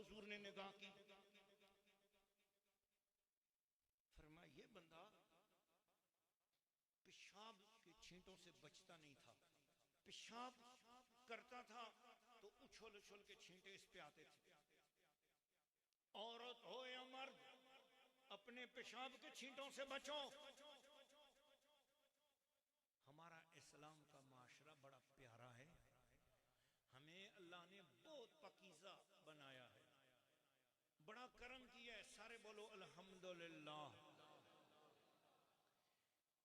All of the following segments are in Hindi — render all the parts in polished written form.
हुजूर ने निगाह की, फरमाया ये बंदा पेशाब के छींटों से बचता नहीं था, पेशाब करता था तो उछल उछल के छींटे इस पे आते थे। औरत हो या मर्द, अपने पेशाब के छींटों से बचो। हमारा इस्लाम का माशरा बड़ा प्यारा है, हमें अल्लाह ने बहुत पकीज़ा बनाया है, बड़ा करम किया है। सारे बोलो अल्हम्दुलिल्लाह।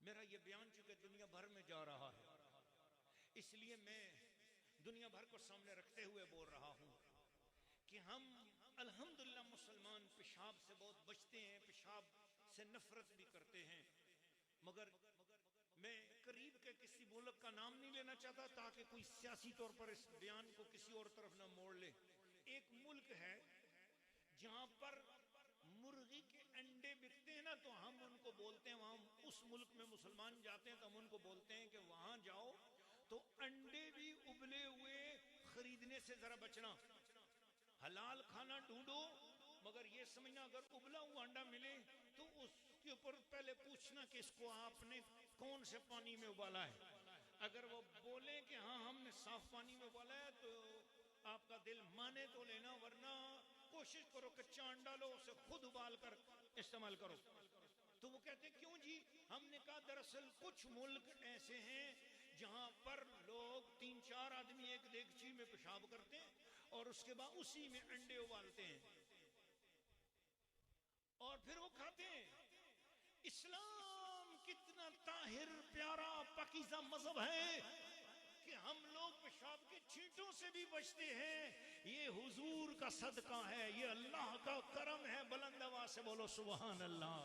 मेरा ये बयान चूंकि दुनिया भर में जा रहा है, इसलिए मैं दुनिया भर को सामने रखते हुए बोल रहा हूं कि हम अल्हम्दुलिल्लाह मुसलमान पेशाब से बहुत बचते हैं, पेशाब से नफरत भी करते हैं। मगर मैं करीब के किसी मुल्क का नाम नहीं लेना चाहता ताकि कोई सियासी तौर पर इस बयान को किसी और तरफ ना मोड़ ले। एक मुल्क है जहां पर मुर्गी के अंडे बिकते हैं ना, तो हम उनको बोलते हैं, वहां उस मुल्क में मुसलमान जाते हैं तो हम उनको बोलते हैं कि वहां जाओ तो अंडे भी उबले हुए खरीदने से जरा बचना, हलाल खाना ढूंढो, मगर ये समझना अगर उबला हुआ अंडा मिले तो उसके ऊपर पहले पूछना कि इसको आपने कौन से पानी में उबाला है। अगर वो बोले कि हाँ हमने साफ पानी में उबाला है तो आपका दिल माने तो लेना, वरना कोशिश करो कच्चा अंडा लो, उसे खुद उबाल कर इस्तेमाल करो। तो वो कहते हैं क्यों जी? हमने कहा दरअसल कुछ मुल्क ऐसे हैं जहां पर लोग 3-4 आदमी एक देगची में पेशाब करते हैं और उसके बाद उसी में अंडे उबालते हैं और फिर वो खाते हैं। इस्लाम कितना ताहिर प्यारा पाकीज़ा मजहब है कि हम लोग पेशाब के छींटों से भी बचते हैं। ये हुजूर का सदका है, ये अल्लाह का करम है। बुलंद आवाज से बोलो सुभान अल्लाह।